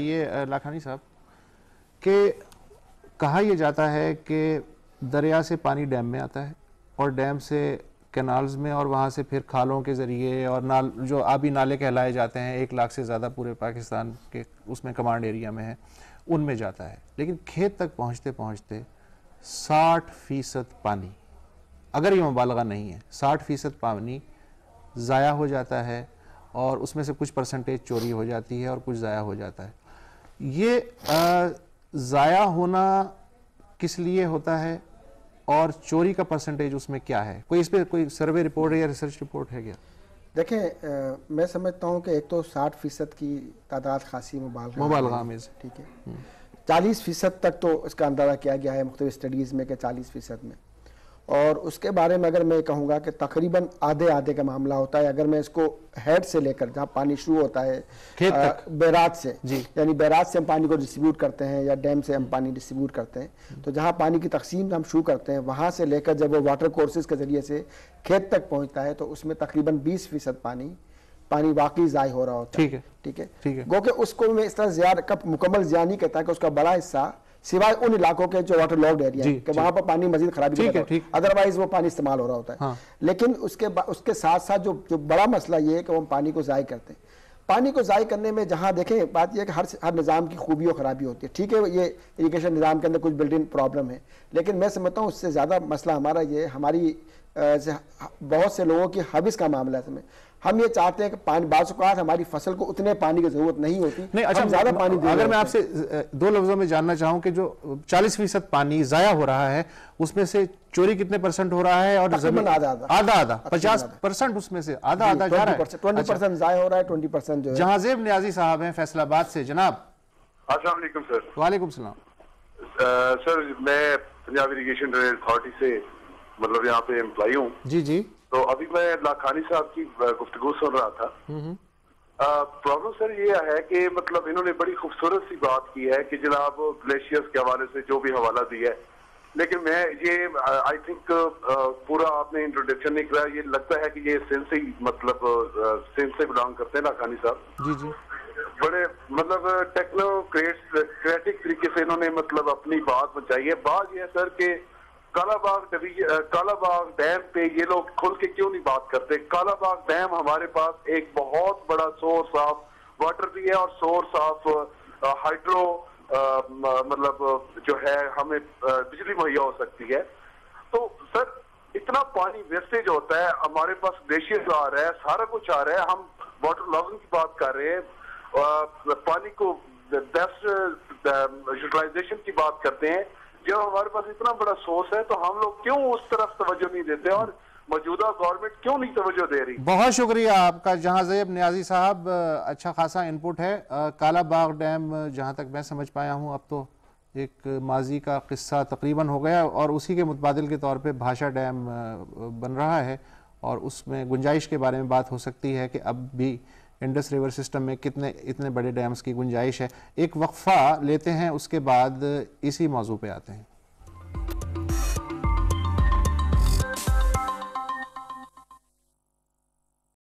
ये लाखानी साहब कि कहा यह जाता है कि दरिया से पानी डैम में आता है और डैम से कैनाल्स में और वहाँ से फिर खालों के ज़रिए और नाल जो आबी नाले कहलाए जाते हैं 1 लाख से ज़्यादा पूरे पाकिस्तान के उसमें कमांड एरिया में है, उनमें जाता है। लेकिन खेत तक पहुँचते पहुँचते 60% पानी, अगर ये मुबालगा नहीं है, 60% पानी ज़ाया हो जाता है और उसमें से कुछ परसेंटेज चोरी हो जाती है और कुछ ज़ाया हो जाता है। ये ज़ाया होना किस लिए होता है और चोरी का परसेंटेज उसमें क्या है? कोई इस पर कोई सर्वे रिपोर्ट है या रिसर्च रिपोर्ट है क्या? देखें, मैं समझता हूँ कि एक तो 60% की तादाद खासी मुबालगा में, ठीक है। 40% तक तो इसका अंदाज़ा किया गया है मुख्तलिफ स्टडीज़ में कि 40% में, और उसके बारे में अगर मैं कहूँगा कि तकरीबन आधे आधे का मामला होता है। अगर मैं इसको हेड से लेकर जहाँ पानी शुरू होता है खेत तक, बैराज से, यानी बैराज से हम पानी को डिस्ट्रीब्यूट करते हैं या डैम से हम पानी डिस्ट्रीब्यूट करते हैं, तो जहाँ पानी की तकसीम हम शुरू करते हैं वहाँ से लेकर जब वो वाटर कोर्सेज के ज़रिए से खेत तक पहुँचता है तो उसमें तकरीबन 20% पानी वाकई ज़ाय हो रहा होता है। ठीक है। गो कि उसको मैं इस तरह ज़िया कब मुकम्मल ज़िया नहीं कहता कि उसका बड़ा हिस्सा सिवाय उन इलाकों के जो वाटर लॉक्ड एरिया है कि वहां पर पानी मजीद खराबी होता है, अदरवाइज वो पानी इस्तेमाल हो रहा होता है। हाँ। लेकिन उसके साथ साथ जो बड़ा मसला ये है कि वो पानी को ज़ाय करते हैं। पानी को ज़ाय करने में जहाँ देखें बात यह है कि हर निज़ाम की खूबी और ख़राबी होती है। ठीक है, ये इरीगेशन निज़ाम के अंदर कुछ बिल्डिंग प्रॉब्लम है, लेकिन मैं समझता हूँ उससे ज़्यादा मसला हमारा ये हमारी बहुत से लोगों की हबिस का मामला है। हम ये चाहते हैं कि पानी बाज़ हमारी फसल को उतने पानी की जरूरत नहीं होती। नहीं, अच्छा, ज्यादा पानी अगर मैं आपसे 2 लफ्जों में जानना चाहूं कि जो 40% पानी जाया हो रहा है उसमें से चोरी कितने परसेंट हो रहा है? और जमीन आधा 50% उसमें से आधा जा रहा है। 20% जाया हो रहा है, 20% जो है। जहांजेब न्याजी साहब हैं फैसलाबाद से। जनाब अस्सलाम वालेकुम सर। वालेकुम सलाम सर, मैं पंजाब इरिगेशन अथॉरिटी से मतलब यहाँ पे एम्प्लॉई हूँ। जी। तो अभी मैं लाखानी साहब की गुफ्तगू सुन रहा था। प्रॉब्लम सर ये है कि मतलब इन्होंने बड़ी खूबसूरत सी बात की है कि जनाब ग्लेशियर्स के हवाले से जो भी हवाला दिया है, लेकिन मैं ये आई थिंक पूरा आपने इंट्रोडक्शन नहीं किया। ये लगता है कि ये सिंध से मतलब सिंध से बिलोंग करते हैं लाखानी साहब। जी। बड़े मतलब टेक्नोक्रेटिक तरीके से इन्होंने मतलब अपनी बात पहुंचाई है। बात यह है सर कि कालाबाग डैम पे ये लोग खुल के क्यों नहीं बात करते? कालाबाग डैम हमारे पास एक बहुत बड़ा सोर्स ऑफ वाटर भी है और सोर्स ऑफ हाइड्रो मतलब जो है हमें बिजली मुहैया हो सकती है। तो सर इतना पानी वेस्टेज होता है, हमारे पास ग्लेशियर्स आ रहा है, सारा कुछ आ रहा है, हम वाटर लॉगिंग की बात कर रहे हैं, पानी को बेस्ट यूटिलाइजेशन की बात करते हैं। जब हमारे पास इतना बड़ा सोर्स है तो हम लोग क्यों उस तरफ तवज्जो नहीं देते और मौजूदा गवर्नमेंट क्यों नहीं तवज्जो दे रही? बहुत शुक्रिया आपका जहांजेब न्याजी साहब, अच्छा खासा इनपुट है। कालाबाग डैम जहां तक मैं समझ पाया हूं अब तो एक माजी का किस्सा तकरीबन हो गया और उसी के मुतबादिल के तौर पे भाषा डैम बन रहा है और उसमें गुंजाइश के बारे में बात हो सकती है कि अब भी इंडस रिवर सिस्टम में इतने बड़े डैम्स की गुंजाइश है। एक वक्फा लेते हैं, उसके बाद इसी मौजू पे आते हैं।